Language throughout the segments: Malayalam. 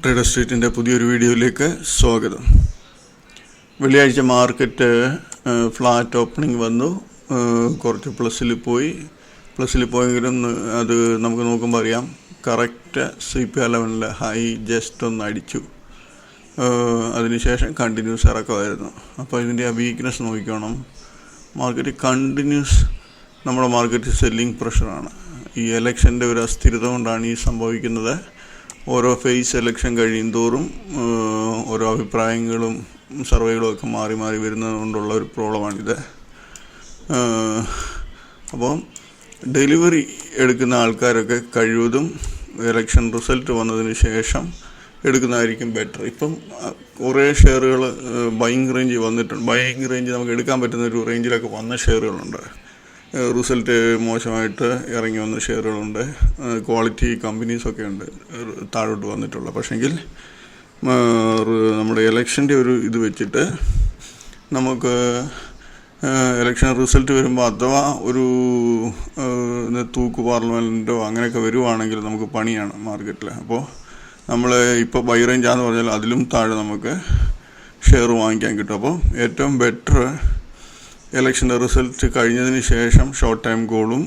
ട്രേഡർ സ്ട്രീറ്റിൻ്റെ പുതിയൊരു വീഡിയോയിലേക്ക് സ്വാഗതം. വെള്ളിയാഴ്ച മാർക്കറ്റ് ഫ്ലാറ്റ് ഓപ്പണിംഗ് വന്നു. കുറച്ച് പ്ലസ്സിൽ പോയെങ്കിലും അത് നമുക്ക് നോക്കുമ്പോൾ അറിയാം കറക്റ്റ് CPR ലെവലിലെ ഹൈ ജസ്റ്റ് ഒന്ന് അടിച്ചു. അതിനുശേഷം കണ്ടിന്യൂസ് ഇറക്കമായിരുന്നു. അപ്പോൾ ഇതിൻ്റെ ആ വീക്ക്നെസ് നോക്കിക്കോണം. മാർക്കറ്റ് കണ്ടിന്യൂസ് നമ്മുടെ മാർക്കറ്റ് സെല്ലിംഗ് പ്രഷറാണ്. ഈ എലക്ഷൻ്റെ ഒരു അസ്ഥിരത കൊണ്ടാണ് ഈ സംഭവിക്കുന്നത്. ഓരോ ഫേസ് എലക്ഷൻ കഴിയും തോറും ഓരോ അഭിപ്രായങ്ങളും സർവേകളും ഒക്കെ മാറി മാറി വരുന്നത് കൊണ്ടുള്ള ഒരു പ്രോബ്ലമാണിത്. അപ്പോൾ ഡെലിവറി എടുക്കുന്ന ആൾക്കാരൊക്കെ കഴിവതും എലക്ഷൻ റിസൾട്ട് വന്നതിന് ശേഷം എടുക്കുന്നതായിരിക്കും ബെറ്റർ. ഇപ്പം കുറേ ഷെയറുകൾ ബൈയിങ് റേഞ്ച് വന്നിട്ടുണ്ട്. ബൈയിങ് റേഞ്ച് നമുക്ക് എടുക്കാൻ പറ്റുന്ന ഒരു റേഞ്ചിലൊക്കെ വന്ന ഷെയറുകളുണ്ട്. റിസൾട്ട് മോശമായിട്ട് ഇറങ്ങി വന്ന ഷെയറുകളുണ്ട്. ക്വാളിറ്റി കമ്പനീസൊക്കെ ഉണ്ട് താഴോട്ട് വന്നിട്ടുള്ള. പക്ഷെങ്കിൽ നമ്മുടെ എലക്ഷൻ്റെ ഒരു ഇത് വെച്ചിട്ട് നമുക്ക് എലക്ഷൻ റിസൾട്ട് വരുമ്പോൾ അഥവാ ഒരു തൂക്ക് പാർലമെൻറ്റോ അങ്ങനെയൊക്കെ വരുവാണെങ്കിൽ നമുക്ക് പണിയാണ് മാർക്കറ്റിൽ. അപ്പോൾ നമ്മൾ ഇപ്പോൾ ബൈ റേഞ്ചാന്ന് പറഞ്ഞാൽ അതിലും താഴെ നമുക്ക് ഷെയർ വാങ്ങിക്കാൻ കിട്ടും. അപ്പോൾ ഏറ്റവും ബെറ്റർ എലക്ഷൻ്റെ റിസൾട്ട് കഴിഞ്ഞതിന് ശേഷം ഷോർട്ട് ടൈം കോളും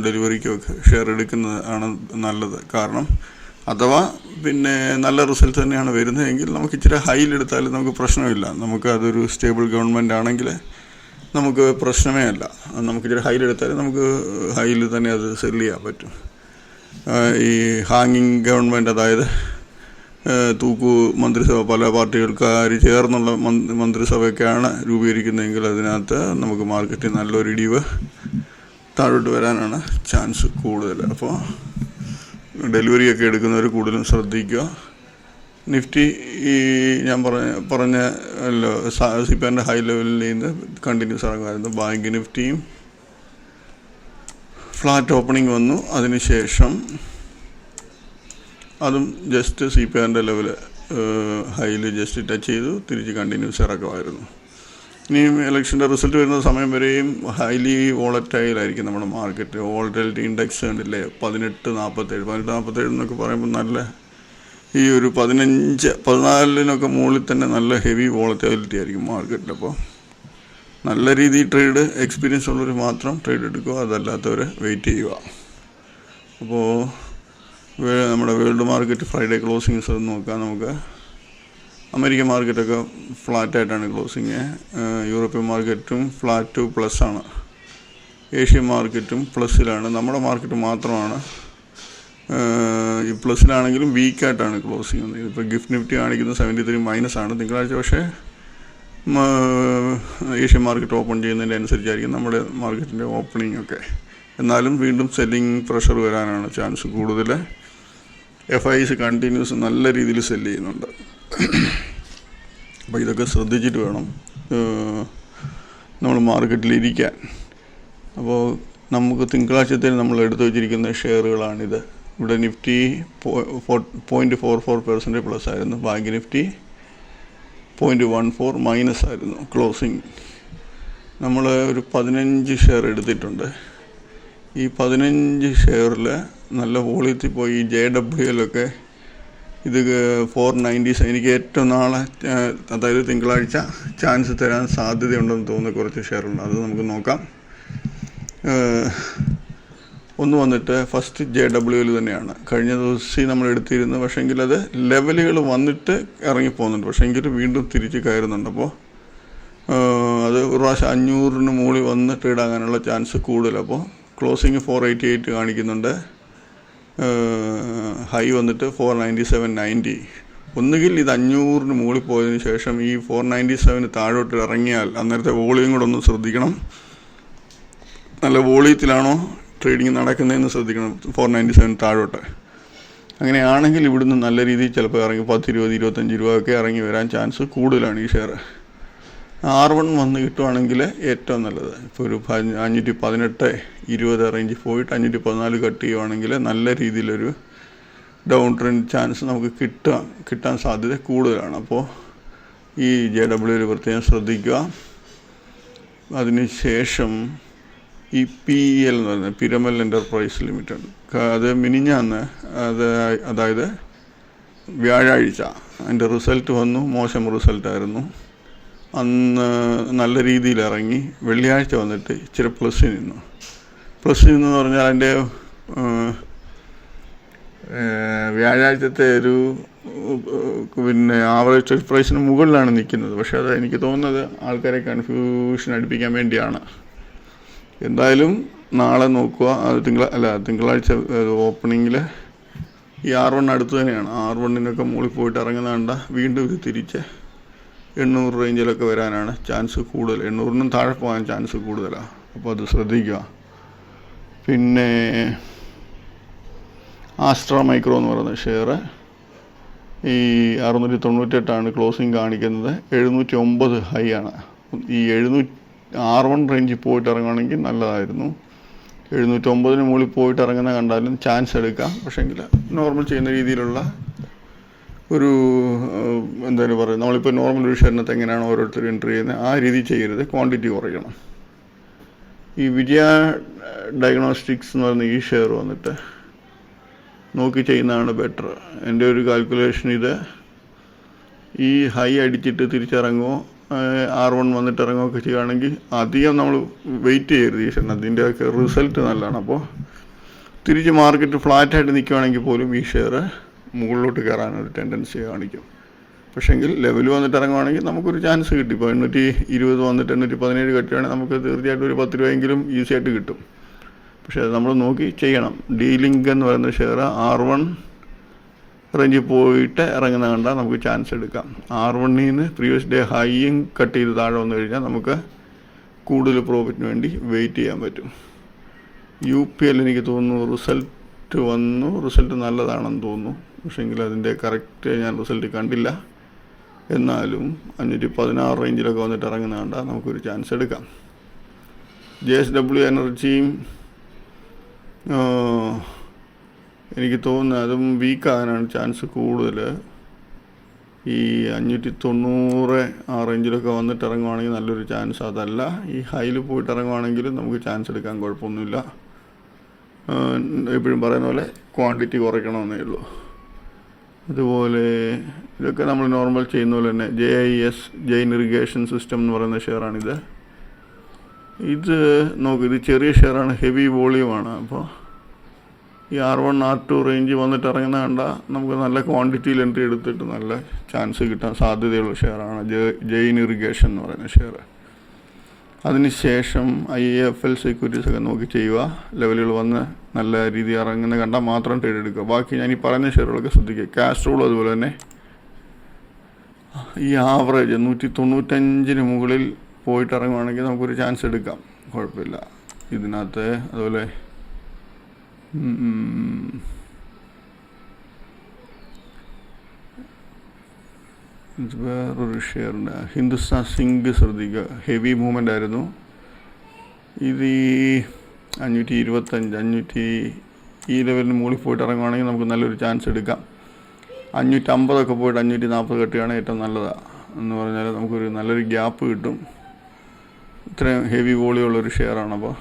ഡെലിവറിക്കുമൊക്കെ ഷെയർ എടുക്കുന്നതാണ് നല്ലത്. കാരണം അഥവാ പിന്നെ നല്ല റിസൾട്ട് തന്നെയാണ് വരുന്നതെങ്കിൽ നമുക്ക് ഇച്ചിരി ഹൈയിലെടുത്താലും നമുക്ക് പ്രശ്നമില്ല. നമുക്ക് അതൊരു സ്റ്റേബിൾ ഗവൺമെൻറ് ആണെങ്കിൽ നമുക്ക് പ്രശ്നമേ അല്ല. നമുക്ക് ഇച്ചിരി ഹൈയിലെടുത്താലും നമുക്ക് ഹൈയിൽ തന്നെ അത് സെല് ചെയ്യാൻ പറ്റും. ഈ ഹാങ്ങിങ് ഗവൺമെൻറ്, അതായത് തൂക്കു മന്ത്രിസഭ, പല പാർട്ടികൾക്കാർ ചേർന്നുള്ള മന്ത്രിസഭയൊക്കെയാണ് രൂപീകരിക്കുന്നതെങ്കിൽ അതിനകത്ത് നമുക്ക് മാർക്കറ്റിൽ നല്ലൊരു ഇടിവ് താഴോട്ട് വരാനാണ് ചാൻസ് കൂടുതൽ. അപ്പോൾ ഡെലിവറിയൊക്കെ എടുക്കുന്നവർ കൂടുതലും ശ്രദ്ധിക്കുക. നിഫ്റ്റി ഈ ഞാൻ പറഞ്ഞ CPRൻ്റെ ഹൈ ലെവലിൽ നിന്ന് കണ്ടിന്യൂസ് ഇറങ്ങുമായിരുന്നു. ബാങ്ക് നിഫ്റ്റിയും ഫ്ലാറ്റ് ഓപ്പണിംഗ് വന്നു. അതിനുശേഷം അതും ജസ്റ്റ് CPRൻ്റെ ലെവൽ ഹൈയിൽ ജസ്റ്റ് ടച്ച് ചെയ്തു, തിരിച്ച് കണ്ടിന്യൂസ് ഇറക്കമായിരുന്നു. ഇനിയും ഇലക്ഷൻ്റെ റിസൾട്ട് വരുന്ന സമയം വരെയും ഹൈലി വോളറ്റൈലായിരിക്കും നമ്മുടെ മാർക്കറ്റ്. വോളറ്റിലിറ്റി ഇൻഡെക്സ് കണ്ടില്ലേ 1847 എന്നൊക്കെ പറയുമ്പോൾ നല്ല ഈ ഒരു 15-14 മുകളിൽ തന്നെ നല്ല ഹെവി വോളറ്റിലിറ്റി ആയിരിക്കും മാർക്കറ്റിൽ. അപ്പോൾ നല്ല രീതിയിൽ ട്രേഡ് എക്സ്പീരിയൻസ് ഉള്ളവർ മാത്രം ട്രേഡ് എടുക്കുക, അതല്ലാത്തവർ വെയിറ്റ് ചെയ്യുക. അപ്പോൾ നമ്മുടെ വേൾഡ് മാർക്കറ്റ് ഫ്രൈഡേ ക്ലോസിങ്സ് നോക്കാം. നമുക്ക് അമേരിക്കൻ മാർക്കറ്റൊക്കെ ഫ്ലാറ്റായിട്ടാണ് ക്ലോസിങ്. യൂറോപ്യൻ മാർക്കറ്റും ഫ്ലാറ്റ് ടു പ്ലസ് ആണ്. ഏഷ്യൻ മാർക്കറ്റും പ്ലസ്സിലാണ്. നമ്മുടെ മാർക്കറ്റ് മാത്രമാണ് ഈ പ്ലസ്സിലാണെങ്കിലും വീക്കായിട്ടാണ് ക്ലോസിങ് വന്നത്. ഇപ്പോൾ ഗിഫ്റ്റ് നിഫ്റ്റി കാണിക്കുന്നത് 73 മൈനസാണ് തിങ്കളാഴ്ച. പക്ഷേ ഏഷ്യൻ മാർക്കറ്റ് ഓപ്പൺ ചെയ്യുന്നതിൻ്റെ അനുസരിച്ചായിരിക്കും നമ്മുടെ മാർക്കറ്റിൻ്റെ ഓപ്പണിംഗ് ഒക്കെ. എന്നാലും വീണ്ടും സെല്ലിംഗ് പ്രഷർ വരാനാണ് ചാൻസ് കൂടുതൽ. FIs കണ്ടിന്യൂസ് നല്ല രീതിയിൽ സെല്ല് ചെയ്യുന്നുണ്ട്. അപ്പോൾ ഇതൊക്കെ ശ്രദ്ധിച്ചിട്ട് വേണം നമ്മൾ മാർക്കറ്റിലിരിക്കാൻ. അപ്പോൾ നമുക്ക് തിങ്കളാഴ്ചത്തിൽ നമ്മൾ എടുത്തു വച്ചിരിക്കുന്ന ഷെയറുകളാണിത്. ഇവിടെ നിഫ്റ്റി 0.44% പ്ലസ് ആയിരുന്നു. ബാങ്ക് നിഫ്റ്റി 0.14 മൈനസ് ആയിരുന്നു ക്ലോസിങ്. നമ്മൾ ഒരു 15 ഷെയർ എടുത്തിട്ടുണ്ട്. ഈ 15 ഷെയറിൽ നല്ല വോളിയത്തിൽ പോയി. JWL ഒക്കെ ഇത് 490. എനിക്ക് ഏറ്റവും നാളെ, അതായത് തിങ്കളാഴ്ച ചാൻസ് തരാൻ സാധ്യതയുണ്ടെന്ന് തോന്നുന്ന കുറച്ച് ഷെയറുണ്ട്. അത് നമുക്ക് നോക്കാം. ഒന്ന് വന്നിട്ട് ഫസ്റ്റ് JWL തന്നെയാണ്. കഴിഞ്ഞ ദിവസം നമ്മൾ എടുത്തിരുന്നു. പക്ഷേങ്കിൽ അത് ലെവലുകൾ വന്നിട്ട് ഇറങ്ങിപ്പോകുന്നുണ്ട്. പക്ഷേങ്കിൽ വീണ്ടും തിരിച്ച് കയറുന്നുണ്ട്. അപ്പോൾ അത് ഒരു പ്രാവശ്യം 500 മുകളിൽ വന്ന് ട്രേഡാകാനുള്ള ചാൻസ് കൂടുതൽ. അപ്പോൾ ക്ലോസിങ് 488 കാണിക്കുന്നുണ്ട്. ഹൈ വന്നിട്ട് 497.90. ഒന്നുകിൽ ഇത് 500 മുകളിൽ പോയതിന് ശേഷം ഈ 497 താഴോട്ട് ഇറങ്ങിയാൽ അന്നേരത്തെ വോളിയം കൂടെ ഒന്ന് ശ്രദ്ധിക്കണം. നല്ല വോളിയത്തിലാണോ ട്രേഡിങ് നടക്കുന്നതെന്ന് ശ്രദ്ധിക്കണം. 497 താഴോട്ട് അങ്ങനെയാണെങ്കിൽ ഇവിടുന്ന് നല്ല രീതിയിൽ ചിലപ്പോൾ ഇറങ്ങി 10, 20, 25 രൂപ ഒക്കെ ഇറങ്ങി വരാൻ ചാൻസ് കൂടുതലാണ് ഈ ഷെയർ. R1 വന്ന് കിട്ടുവാണെങ്കിൽ ഏറ്റവും നല്ലത്. ഇപ്പോൾ ഒരു 518, 20 റേഞ്ച് പോയിട്ട് 514 കട്ട് ചെയ്യുവാണെങ്കിൽ നല്ല രീതിയിലൊരു ഡൗൺ ട്രെൻഡ് ചാൻസ് നമുക്ക് കിട്ടാൻ സാധ്യത കൂടുതലാണ്. അപ്പോൾ ഈ JWL പ്രത്യേകം ശ്രദ്ധിക്കുക. അതിനുശേഷം ഈ PEL എന്ന് പറയുന്നത് പിരമൽ എൻ്റർപ്രൈസ് ലിമിറ്റഡ്, അത് മിനിഞ്ഞാന്ന് അതായത് വ്യാഴാഴ്ച അതിൻ്റെ റിസൾട്ട് വന്നു, മോശം റിസൾട്ടായിരുന്നു. അന്ന് നല്ല രീതിയിൽ ഇറങ്ങി. വെള്ളിയാഴ്ച വന്നിട്ട് ഇച്ചിരി പ്ലസ് നിന്നെന്ന് പറഞ്ഞാൽ അതിൻ്റെ വ്യാഴാഴ്ചത്തെ ഒരു ആവറേജ് സ്റ്റോക്ക് പ്രൈസിന് മുകളിലാണ് നിൽക്കുന്നത്. പക്ഷേ അത് എനിക്ക് തോന്നുന്നത് ആൾക്കാരെ കൺഫ്യൂഷൻ അടുപ്പിക്കാൻ വേണ്ടിയാണ്. എന്തായാലും നാളെ നോക്കുക. അത് തിങ്കളാഴ്ച ഓപ്പണിങ്ങിൽ ഈ R1 അടുത്ത് തന്നെയാണ്. R1 മുകളിൽ പോയിട്ട് ഇറങ്ങുന്ന കണ്ട വീണ്ടും ഇത് തിരിച്ച് 800 റേഞ്ചിലൊക്കെ വരാനാണ് ചാൻസ് കൂടുതൽ. 800-നും താഴെ പോകാൻ ചാൻസ് കൂടുതലാണ്. അപ്പോൾ അത് ശ്രദ്ധിക്കുക. പിന്നെ ആസ്ട്ര മൈക്രോ എന്ന് പറയുന്ന ഷെയർ ഈ 698 ക്ലോസിങ് കാണിക്കുന്നത്. 709 ഹൈ ആണ്. ഈ R1 റേഞ്ചിൽ പോയിട്ട് ഇറങ്ങുകയാണെങ്കിൽ നല്ലതായിരുന്നു. 709-ന് മുകളിൽ പോയിട്ട് ഇറങ്ങുന്ന കണ്ടാലും ചാൻസ് എടുക്കാം. പക്ഷേങ്കിൽ നോർമൽ ചെയ്യുന്ന രീതിയിലുള്ള ഒരു എന്തായാലും പറയുക, നമ്മളിപ്പോൾ നോർമൽ ഒരു ഷെയറിനകത്ത് എങ്ങനെയാണ് ഓരോരുത്തർ എൻട്രി ചെയ്യുന്നത് ആ രീതി ചെയ്യരുത്, ക്വാണ്ടിറ്റി കുറയ്ക്കണം. ഈ വിജയ ഡയഗ്നോസ്റ്റിക്സ് എന്ന് പറയുന്ന ഈ ഷെയർ വന്നിട്ട് നോക്കി ചെയ്യുന്നതാണ് ബെറ്റർ. എൻ്റെ ഒരു കാൽക്കുലേഷൻ ഇത് ഈ ഹൈ അടിച്ചിട്ട് തിരിച്ചിറങ്ങുമോ R1 വന്നിട്ട് ഇറങ്ങുകയൊക്കെ ചെയ്യുകയാണെങ്കിൽ അധികം നമ്മൾ വെയിറ്റ് ചെയ്യരുത്. ഈ ഷെയറിന് അതിൻ്റെയൊക്കെ റിസൾട്ട് നല്ലതാണ്. അപ്പോൾ തിരിച്ച് മാർക്കറ്റ് ഫ്ലാറ്റായിട്ട് നിൽക്കുകയാണെങ്കിൽ പോലും ഈ ഷെയർ മുകളിലോട്ട് കയറാനൊരു ടെൻഡൻസി കാണിക്കും. പക്ഷേങ്കിൽ ലെവൽ വന്നിട്ട് ഇറങ്ങുവാണെങ്കിൽ നമുക്കൊരു ചാൻസ് കിട്ടും. ഇപ്പോൾ 820 വന്നിട്ട് 817 കെട്ടുകയാണെങ്കിൽ നമുക്ക് തീർച്ചയായിട്ടും ഒരു 10 രൂപയെങ്കിലും ഈസി ആയിട്ട് കിട്ടും. പക്ഷേ അത് നമ്മൾ നോക്കി ചെയ്യണം. D-Link എന്ന് പറയുന്ന ഷെയർ R1 റേഞ്ചിൽ പോയിട്ട് ഇറങ്ങുന്ന കണ്ടാൽ നമുക്ക് ചാൻസ് എടുക്കാം. R1-ന് പ്രീവിയസ് ഡേ ഹൈയും കട്ട് ചെയ്ത് താഴെ വന്നു കഴിഞ്ഞാൽ നമുക്ക് കൂടുതൽ പ്രോഫിറ്റിന് വേണ്ടി വെയിറ്റ് ചെയ്യാൻ പറ്റും. UPL എനിക്ക് തോന്നുന്നു റിസൾട്ട് നല്ലതാണെന്ന് തോന്നുന്നു. പക്ഷേങ്കിൽ അതിൻ്റെ കറക്റ്റ് ഞാൻ റിസൾട്ട് കണ്ടില്ല. എന്നാലും 516 റേഞ്ചിലൊക്കെ വന്നിട്ട് ഇറങ്ങുന്ന കണ്ടാൽ നമുക്കൊരു ചാൻസ് എടുക്കാം. JSW എനർജിയും എനിക്ക് തോന്നുന്നത് അതും വീക്കാകാനാണ് ചാൻസ് കൂടുതൽ. ഈ 590 ആ റേഞ്ചിലൊക്കെ വന്നിട്ട് ഇറങ്ങുവാണെങ്കിൽ നല്ലൊരു ചാൻസ്. അതല്ല ഈ ഹൈയിൽ പോയിട്ട് ഇറങ്ങുവാണെങ്കിലും നമുക്ക് ചാൻസ് എടുക്കാൻ കുഴപ്പമൊന്നുമില്ല. എപ്പോഴും പറയുന്ന പോലെ ക്വാണ്ടിറ്റി കുറയ്ക്കണമെന്നേ ഉള്ളൂ. അതുപോലെ ഇതൊക്കെ നമ്മൾ നോർമൽ ചെയ്യുന്ന പോലെ തന്നെ JIS ജെയിൻ ഇറിഗേഷൻ സിസ്റ്റം എന്ന് പറയുന്ന ഷെയറാണിത്. ഇത് നോക്ക്, ഇത് ചെറിയ ഷെയറാണ്, ഹെവി വോളിയമാണ്. അപ്പോൾ ഈ R1 R2 റേഞ്ച് വന്നിട്ട് ഇറങ്ങുന്ന കണ്ടാൽ നമുക്ക് നല്ല ക്വാണ്ടിറ്റിയിൽ എൻട്രി എടുത്തിട്ട് നല്ല ചാൻസ് കിട്ടാൻ സാധ്യതയുള്ള ഷെയറാണ് ജെയിൻ ഇറിഗേഷൻ എന്ന് പറയുന്ന ഷെയർ. അതിനുശേഷം IIFL സെക്യൂരിറ്റീസ് ഒക്കെ നോക്കി ചെയ്യുക. ലെവലുകൾ വന്ന് നല്ല രീതിയിൽ ഇറങ്ങുന്ന കണ്ടാൽ മാത്രം ട്രേഡ് എടുക്കുക. ബാക്കി ഞാൻ ഈ പറയുന്ന ഷെയറുകളൊക്കെ ശ്രദ്ധിക്കുക. കാസ്ട്രോൾ അതുപോലെ തന്നെ ഈ ആവറേജ് 195-ന് മുകളിൽ പോയിട്ട് ഇറങ്ങുവാണെങ്കിൽ നമുക്കൊരു ചാൻസ് എടുക്കാം, കുഴപ്പമില്ല ഇതിനകത്ത്. അതുപോലെ വേറൊരു ഷെയറുണ്ട്, ഹിന്ദുസ്ഥാൻ സിങ്ക് ശ്രദ്ധിക്കുക. ഹെവി മൂവ്മെൻ്റ് ആയിരുന്നു. ഇത് ഈ 525 ഈ ലെവലിന് മുകളിൽ പോയിട്ട് ഇറങ്ങുവാണെങ്കിൽ നമുക്ക് നല്ലൊരു ചാൻസ് എടുക്കാം. 550 പോയിട്ട് 540 കെട്ടുകയാണെങ്കിൽ ഏറ്റവും നല്ലതാണ്. എന്ന് പറഞ്ഞാൽ നമുക്കൊരു നല്ലൊരു ഗ്യാപ്പ് കിട്ടും. ഇത്രയും ഹെവി വോളിയുള്ളൊരു ഷെയറാണ്. അപ്പോൾ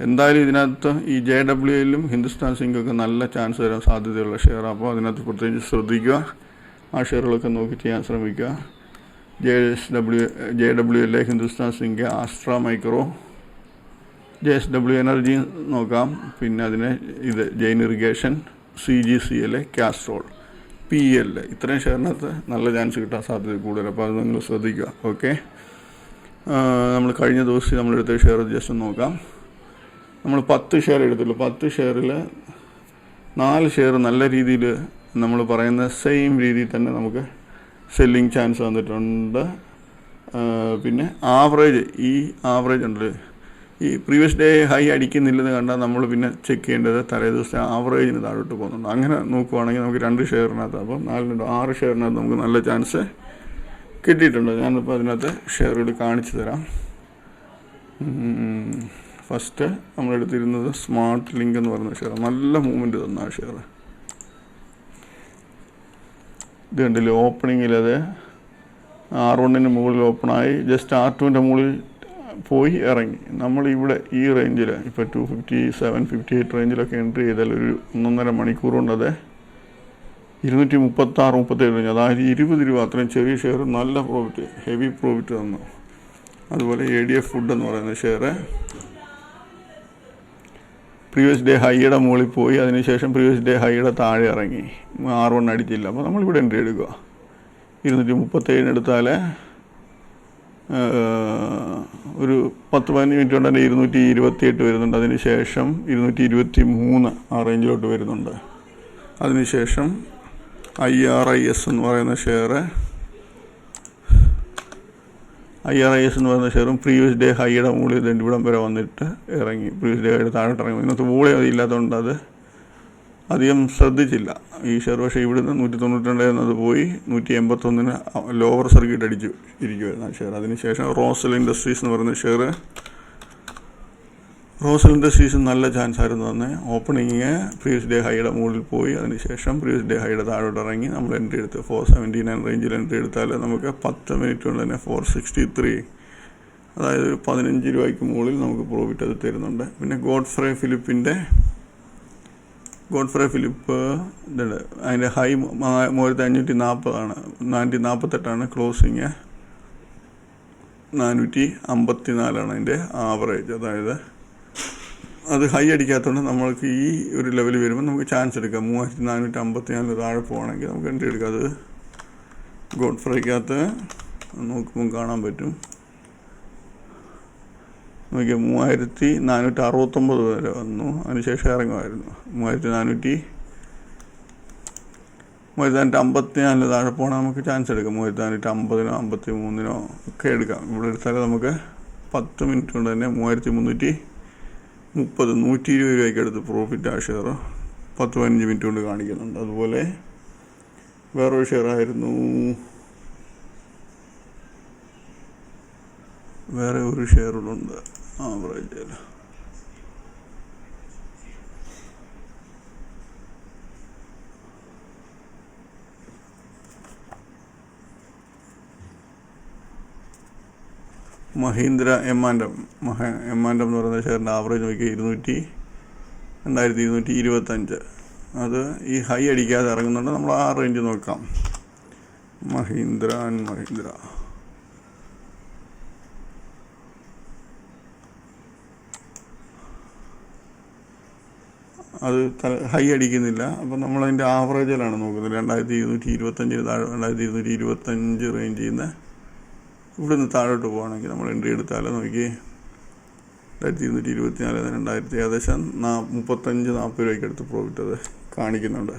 എന്തായാലും ഇതിനകത്ത് ഈ JWLലും ഹിന്ദുസ്ഥാൻ സിങ്കൊക്കെ നല്ല ചാൻസ് തരാൻ സാധ്യതയുള്ള ഷെയറാണ്. അപ്പോൾ അതിനകത്ത് പ്രത്യേകിച്ച് ശ്രദ്ധിക്കുക. ആ ഷെയറുകളൊക്കെ നോക്കി ചെയ്യാൻ ശ്രമിക്കുക. JWL, Hindustan Zinc, Astra Micro, JSW Energy നോക്കാം. പിന്നെ അതിന് ഇത് Jain Irrigation, CGCL, Castrol, PL, ഇത്രയും ഷെയറിനകത്ത് നല്ല ചാൻസ് കിട്ടാൻ സാധ്യത കൂടുതൽ. അപ്പോൾ അത് നിങ്ങൾ ശ്രദ്ധിക്കുക. ഓക്കെ, നമ്മൾ കഴിഞ്ഞ ദിവസം നമ്മളെടുത്ത ഷെയർ ജസ്റ്റ് നോക്കാം. നമ്മൾ 10 ഷെയർ എടുത്തുള്ളൂ. 10 ഷെയറിൽ 4 ഷെയർ നല്ല രീതിയിൽ നമ്മൾ പറയുന്ന സെയിം രീതിയിൽ തന്നെ നമുക്ക് സെല്ലിങ് ചാൻസ് വന്നിട്ടുണ്ട്. പിന്നെ ആവറേജ് ഉണ്ട്. ഈ പ്രീവിയസ് ഡേ ഹൈ അടിക്കുന്നില്ലെന്ന് കണ്ടാൽ നമ്മൾ പിന്നെ ചെക്ക് ചെയ്യേണ്ടത് തലേ ദിവസത്തെ ആവറേജിന് താഴോട്ട് പോകുന്നുണ്ട്. അങ്ങനെ നോക്കുവാണെങ്കിൽ നമുക്ക് 2 ഷെയറിനകത്ത്, അപ്പം 6 ഷെയറിനകത്ത് നമുക്ക് നല്ല ചാൻസ് കിട്ടിയിട്ടുണ്ട്. ഞാനിപ്പോൾ അതിനകത്ത് ഷെയറുകൾ കാണിച്ചു തരാം. ഫസ്റ്റ് നമ്മളെടുത്തിരുന്നത് സ്മാർട്ട് ലിങ്ക് എന്ന് പറയുന്ന ഷെയർ. നല്ല മൂവ്മെൻറ്റ് തന്ന ആ ഷെയർ. ഇത് കണ്ടില്ലേ, ഓപ്പണിങ്ങിൽ അത് R1-ന് മുകളിൽ ഓപ്പണായി ജസ്റ്റ് R2-ൻ്റെ മുകളിൽ പോയി ഇറങ്ങി. നമ്മളിവിടെ ഈ റേഞ്ചിൽ ഇപ്പോൾ 257, 58 റേഞ്ചിലൊക്കെ എൻട്രി ചെയ്താൽ ഒരു 1.5 മണിക്കൂർ കൊണ്ട് അത് 236-37, അതായത് 20 രൂപ. അത്രയും ചെറിയ ഷെയർ നല്ല പ്രോഫിറ്റ്, ഹെവി പ്രോഫിറ്റ് തന്നു. അതുപോലെ ADF ഫുഡ് എന്ന് പറയുന്ന ഷെയർ പ്രീവിയസ് ഡേ ഹൈയുടെ മുകളിൽ പോയി, അതിനുശേഷം പ്രീവിയസ് ഡേ ഹൈയുടെ താഴെ ഇറങ്ങി, R1 അടിച്ചില്ല. അപ്പോൾ നമ്മളിവിടെ എൻട്രി എടുക്കുക. 237 എടുത്താൽ ഒരു 10-15 മിനിറ്റ് കൊണ്ട് തന്നെ 228 വരുന്നുണ്ട്. അതിന് ശേഷം 223 ആ റേഞ്ചിലോട്ട് വരുന്നുണ്ട്. അതിനുശേഷം IRIS എന്ന് പറയുന്ന ഷെയറും പ്രീവിയസ് ഡേ ഹൈയുടെ മുകളിൽ ഇവിടം വരെ വന്നിട്ട് ഇറങ്ങി, പ്രീവിയസ് ഡേ ഹൈയുടെ താഴോട്ട് ഇറങ്ങി. ഇന്നത്തെ വോളി അതില്ലാത്തതുകൊണ്ട് അത് അധികം ശ്രദ്ധിച്ചില്ല ഈ ഷെയർ. പക്ഷേ ഇവിടുന്ന് 192 എന്നത് പോയി 181 ലോവർ സർക്യൂട്ട് അടിച്ചു ഇരിക്കുമായിരുന്നു ആ ഷെയർ. അതിനുശേഷം റോസൽ ഇൻഡസ്ട്രീസ് എന്ന് പറയുന്ന ഷെയർ, റോസൽ ഇൻഡസ്ട്രീസ് നല്ല ചാൻസ് ആയിരുന്നു തന്നെ. ഓപ്പണിങ് പ്രീവിയസ് ഡേ ഹൈയുടെ മുകളിൽ പോയി, അതിനുശേഷം പ്രീവിയസ് ഡേ ഹൈയുടെ താഴോട്ട് ഇറങ്ങി നമ്മൾ എൻട്രി എടുത്ത് 479 റേഞ്ചിൽ എൻട്രി എടുത്താൽ നമുക്ക് 10 മിനിറ്റ് കൊണ്ട് തന്നെ 463, അതായത് 15 രൂപയ്ക്ക് മുകളിൽ നമുക്ക് പ്രോഫിറ്റ് അത് തരുന്നുണ്ട്. പിന്നെ ഗോഡ്ഫ്രേ ഫിലിപ്പ് ഇതുണ്ട്. അതിൻ്റെ ഹൈ 3540 448 ക്ലോസിങ് 454 അതിൻ്റെ ആവറേജ്. അതായത് അത് ഹൈ അടിക്കാത്തതുകൊണ്ട് നമ്മൾക്ക് ഈ ഒരു ലെവൽ വരുമ്പോൾ നമുക്ക് ചാൻസ് എടുക്കാം. 3454 താഴെ പോകണമെങ്കിൽ നമുക്ക് എൻട്രി എടുക്കാം. അത് ഗോഡ്ഫ്രൈക്കകത്ത് നോക്കുമ്പോൾ കാണാൻ പറ്റും. നോക്കിയാൽ 3469 വരെ വന്നു, അതിനുശേഷം ഇറങ്ങുമായിരുന്നു. 3454 താഴെ പോകണം നമുക്ക് ചാൻസ് എടുക്കാം. 3450 53 ഒക്കെ എടുക്കാം. ഇവിടെ എടുത്താൽ നമുക്ക് 10 മിനിറ്റ് കൊണ്ട് തന്നെ 3330 120 രൂപയ്ക്ക് അടുത്ത് പ്രോഫിറ്റ് ആ ഷെയർ 10-15 മിനിറ്റ് കൊണ്ട് കാണിക്കുന്നുണ്ട്. അതുപോലെ വേറൊരു ഷെയർ ആയിരുന്നു, വേറെ ഒരു ഷെയറുകളുണ്ട് ആവറേജിൽ. മഹീന്ദ്ര എമാൻഡം എന്ന് പറയുന്ന ഷെയറിൻ്റെ ആവറേജ് നോക്കി 2225. അത് ഈ ഹൈ അടിക്കാതെ ഇറങ്ങുന്നുണ്ട്. നമ്മൾ ആ റേഞ്ച് നോക്കാം. മഹീന്ദ്ര അത് ഹൈ അടിക്കുന്നില്ല. അപ്പം നമ്മളതിൻ്റെ ആവറേജിലാണ് നോക്കുന്നത്. 2225 താഴെ 2225 റേഞ്ചിൽ നിന്ന് ഇവിടുന്ന് താഴോട്ട് പോകുകയാണെങ്കിൽ നമ്മൾ എൻട്രി എടുത്താൽ നോക്കി 2224 ഏകദേശം 35-40 രൂപയ്ക്ക് അടുത്ത് പ്രോഫിറ്റ് അത് കാണിക്കുന്നുണ്ട്.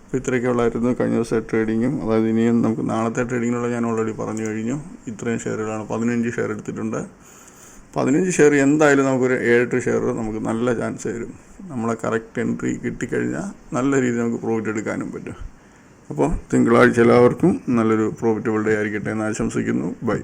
അപ്പോൾ ഇത്രയൊക്കെ ഉള്ളായിരുന്നു കഴിഞ്ഞ ദിവസത്തെ ട്രേഡിങ്ങും. അതായത് ഇനിയും നമുക്ക് നാളത്തെ ട്രേഡിങ്ങിനുള്ള ഞാൻ ഓൾറെഡി പറഞ്ഞു കഴിഞ്ഞു. ഇത്രയും ഷെയറുകളാണ്, 15 ഷെയർ എടുത്തിട്ടുണ്ട്. 15 ഷെയർ എന്തായാലും നമുക്കൊരു 7-8 ഷെയർ നമുക്ക് നല്ല ചാൻസ് തരും. നമ്മളെ കറക്റ്റ് എൻട്രി കിട്ടിക്കഴിഞ്ഞാൽ നല്ല രീതിയിൽ നമുക്ക് പ്രോഫിറ്റ് എടുക്കാനും പറ്റും. അപ്പോൾ തിങ്കളാഴ്ച എല്ലാവർക്കും നല്ലൊരു പ്രോഫിറ്റബിൾ ഡേ ആയിരിക്കട്ടെ എന്ന് ആശംസിക്കുന്നു. ബൈ.